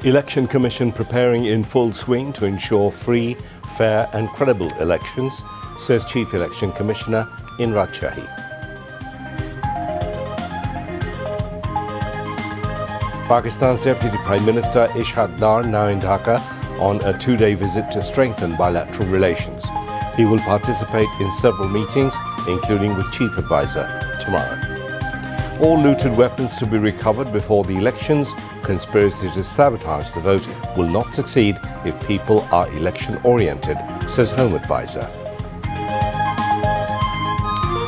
Election Commission preparing in full swing to ensure free, fair and credible elections, says Chief Election Commissioner in Rajshahi. Pakistan's Deputy Prime Minister Ishaq Dar now in Dhaka on a two-day visit to strengthen bilateral relations. He will participate in several meetings, including with Chief Advisor tomorrow. All looted weapons to be recovered before the elections. Conspiracy to sabotage the vote will not succeed if people are election-oriented, says Home Advisor.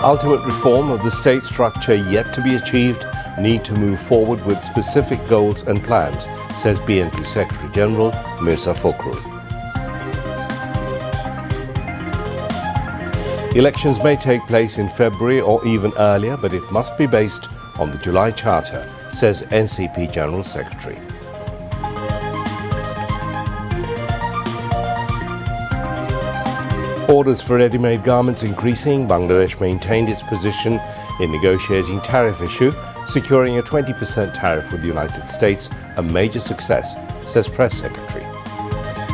Ultimate reform of the state structure yet to be achieved. Need to move forward with specific goals and plans, says BNP Secretary General Mirza Fakhrul. Elections may take place in February or even earlier, but it must be based on the July Charter, says NCP General Secretary. Orders for ready-made garments increasing. Bangladesh maintained its position in negotiating tariff issue, securing a 20% tariff with the United States, a major success, says Press Secretary.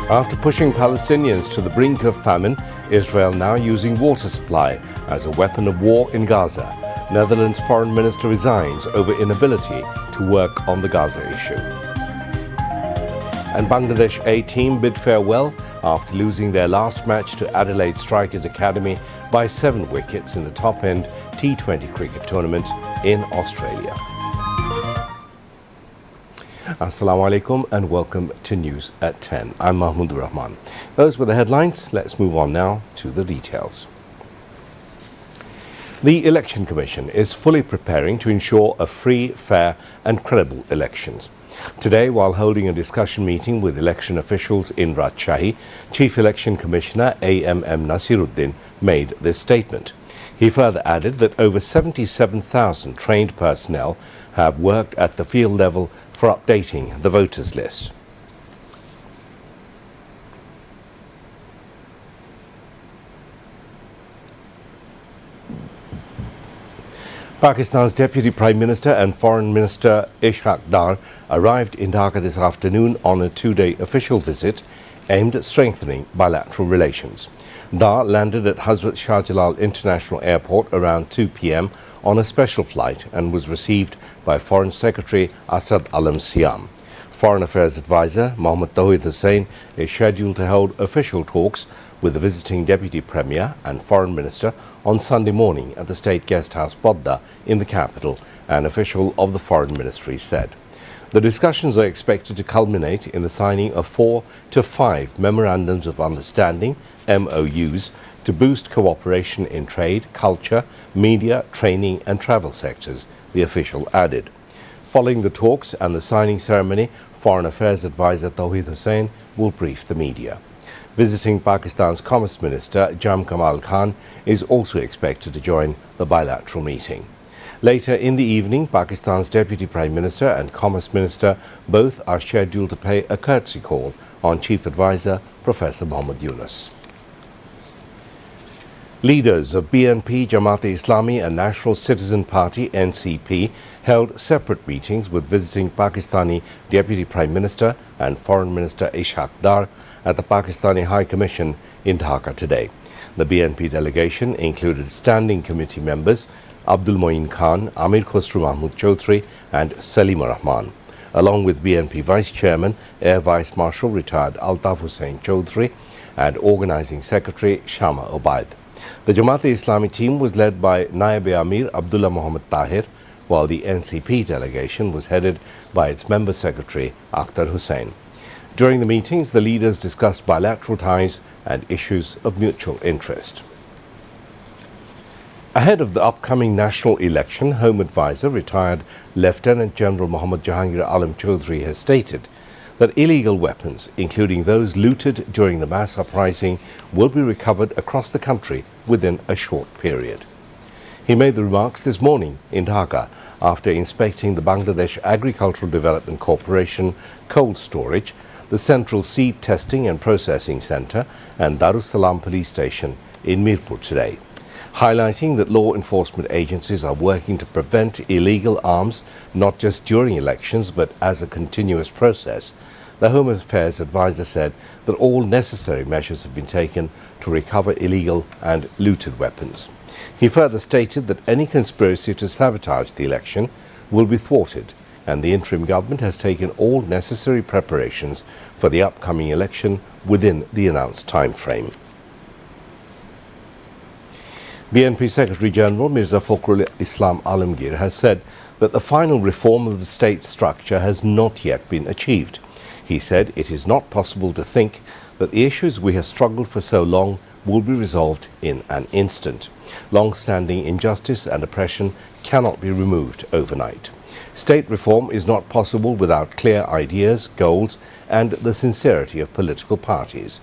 After pushing Palestinians to the brink of famine, Israel now using water supply as a weapon of war in Gaza. Netherlands Foreign Minister resigns over inability to work on the Gaza issue. And Bangladesh A team bid farewell after losing their last match to Adelaide Strikers Academy by 7 wickets in the top-end T20 cricket tournament in Australia. Assalamu alaikum and welcome to News at 10. I'm Mahmoud Rahman. Those were the headlines. Let's move on now to the details. The Election Commission is fully preparing to ensure a free, fair and credible elections. Today, while holding a discussion meeting with election officials in Rajshahi, Chief Election Commissioner A.M.M. Nasiruddin made this statement. He further added that over 77,000 trained personnel have worked at the field level for updating the voters list. Pakistan's Deputy Prime Minister and Foreign Minister Ishaq Dar arrived in Dhaka this afternoon on a two-day official visit aimed at strengthening bilateral relations. Dar landed at Hazrat Shah Jalal International Airport around 2 p.m. on a special flight and was received by Foreign Secretary Asad Alam Siam. Foreign Affairs Advisor Mohammad Tawhid Hussain is scheduled to hold official talks with the visiting Deputy Premier and Foreign Minister on Sunday morning at the State Guest House Bodda in the capital, an official of the Foreign Ministry said. The discussions are expected to culminate in the signing of 4 to 5 Memorandums of Understanding, MOUs, to boost cooperation in trade, culture, media, training and travel sectors, the official added. Following the talks and the signing ceremony, Foreign Affairs Advisor Tawhid Hussain will brief the media. Visiting Pakistan's Commerce Minister Jam Kamal Khan is also expected to join the bilateral meeting. Later in the evening, Pakistan's Deputy Prime Minister and Commerce Minister both are scheduled to pay a courtesy call on Chief Advisor Professor Muhammad Yunus. Leaders of BNP, Jamaat-e-Islami and National Citizen Party (NCP) held separate meetings with visiting Pakistani Deputy Prime Minister and Foreign Minister Ishaq Dar at the Pakistani High Commission in Dhaka today. The BNP delegation included standing committee members Abdul Moin Khan, Amir Khosrow Mahmood Chaudhry and Salima Rahman, along with BNP Vice Chairman, Air Vice Marshal retired Altaf Hussain Chaudhry and Organising Secretary Shama Obaid. The Jamaat-e-Islami team was led by Naib-e-Amir Abdullah Muhammad Tahir, while the NCP delegation was headed by its member secretary Akhtar Hussain. During the meetings, the leaders discussed bilateral ties and issues of mutual interest. Ahead of the upcoming national election, Home Advisor, retired Lieutenant General Muhammad Jahangir Alam Chaudhry, has stated that illegal weapons, including those looted during the mass uprising, will be recovered across the country within a short period. He made the remarks this morning in Dhaka after inspecting the Bangladesh Agricultural Development Corporation cold storage, the Central Seed Testing and Processing Centre and Darussalam Police Station in Mirpur today, highlighting that law enforcement agencies are working to prevent illegal arms not just during elections but as a continuous process. the Home Affairs advisor said that all necessary measures have been taken to recover illegal and looted weapons. He further stated that any conspiracy to sabotage the election will be thwarted, and the interim government has taken all necessary preparations for the upcoming election within the announced time frame. BNP Secretary-General Mirza Fakhrul Islam Alamgir has said that the final reform of the state structure has not yet been achieved. He said it is not possible to think that the issues we have struggled for so long will be resolved in an instant. Long-standing injustice and oppression cannot be removed overnight. State reform is not possible without clear ideas, goals, and the sincerity of political parties.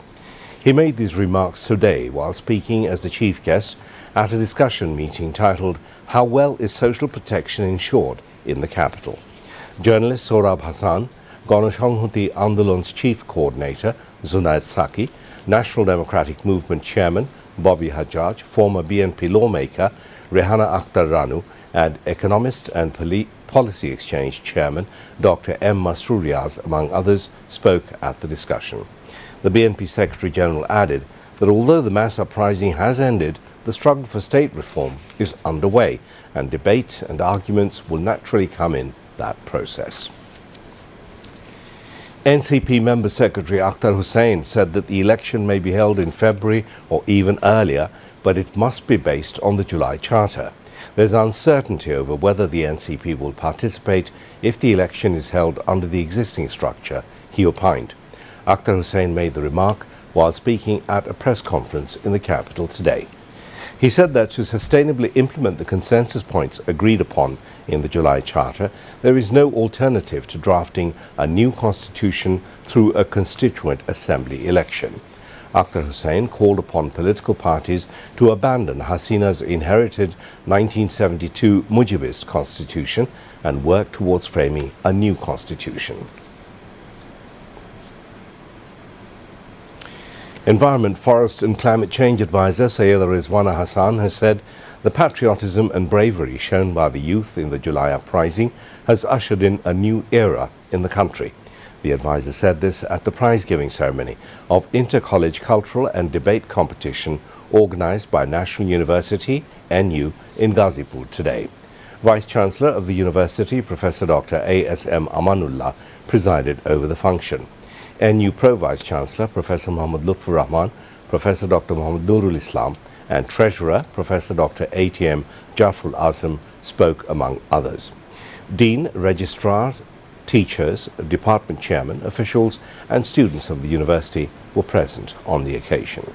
He made these remarks today while speaking as the chief guest at a discussion meeting titled "How Well is Social Protection Ensured in the Capital?" Journalist Sohrab Hassan, Ganashanghati Andolon's chief coordinator Zunaid Saki, National Democratic Movement chairman Bobby Hajjaj, former BNP lawmaker Rehana Akhtar Ranu, and economist and Policy Exchange chairman Dr. M. Masroor Riaz, among others, spoke at the discussion. The BNP Secretary-General added that although the mass uprising has ended, the struggle for state reform is underway, and debate and arguments will naturally come in that process. NCP Member Secretary Akhtar Hussain said that the election may be held in February or even earlier, but it must be based on the July Charter. There's uncertainty over whether the NCP will participate if the election is held under the existing structure, he opined. Akhtar Hussain made the remark while speaking at a press conference in the capital today. He said that to sustainably implement the consensus points agreed upon in the July Charter, there is no alternative to drafting a new constitution through a constituent assembly election. Akhtar Hussain called upon political parties to abandon Hasina's inherited 1972 Mujibist constitution and work towards framing a new constitution. Environment, Forest and Climate Change Advisor Sayyida Rizwana Hassan has said the patriotism and bravery shown by the youth in the July uprising has ushered in a new era in the country. The advisor said this at the prize-giving ceremony of Inter-College Cultural and Debate Competition organized by National University, NU, in Ghazipur today. Vice-Chancellor of the University, Professor Dr. A.S.M. Amanullah, presided over the function. NU Pro-Vice-Chancellor Professor Muhammad Lutfur Rahman, Professor Dr. Muhammad Nurul Islam and Treasurer Professor Dr. A.T.M. Jafrul Azam spoke among others. Dean, registrars, teachers, department chairmen, officials and students of the university were present on the occasion.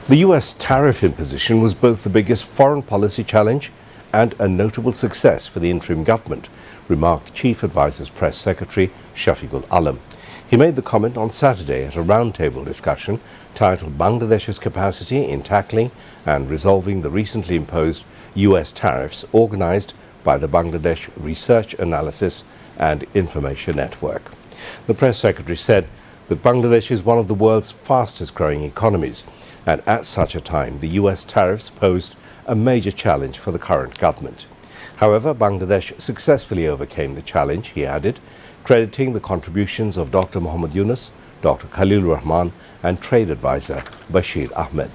The U.S. tariff imposition was both the biggest foreign policy challenge and a notable success for the interim government, remarked Chief Advisor's Press Secretary Shafiqul Alam. He made the comment on Saturday at a roundtable discussion titled Bangladesh's Capacity in Tackling and Resolving the Recently Imposed U.S. Tariffs, organized by the Bangladesh Research, Analysis and Information Network. The Press Secretary said that Bangladesh is one of the world's fastest growing economies, and at such a time the U.S. tariffs posed a major challenge for the current government. However, Bangladesh successfully overcame the challenge, he added, crediting the contributions of Dr. Muhammad Yunus, Dr. Khalil Rahman and trade advisor Bashir Ahmed.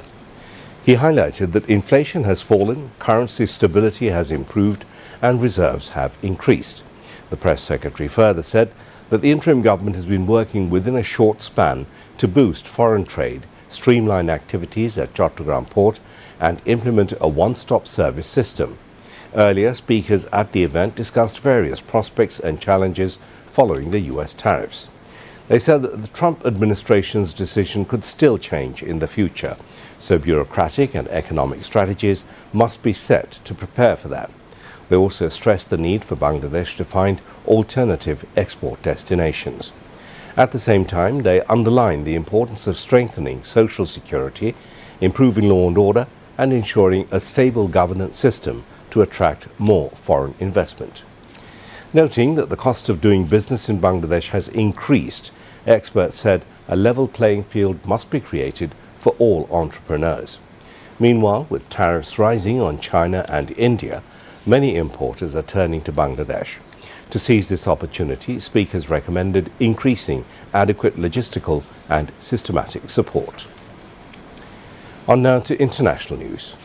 He highlighted that inflation has fallen, currency stability has improved and reserves have increased. The press secretary further said that the interim government has been working within a short span to boost foreign trade, streamline activities at Chattogram port and implement a one-stop service system. Earlier, speakers at the event discussed various prospects and challenges following the U.S. tariffs. They said that the Trump administration's decision could still change in the future, so bureaucratic and economic strategies must be set to prepare for that. They also stressed the need for Bangladesh to find alternative export destinations. At the same time, they underlined the importance of strengthening social security, improving law and order, and ensuring a stable governance system to attract more foreign investment. Noting that the cost of doing business in Bangladesh has increased, experts said a level playing field must be created for all entrepreneurs. Meanwhile, with tariffs rising on China and India, many importers are turning to Bangladesh. To seize this opportunity, speakers recommended increasing adequate logistical and systematic support. On now to international news.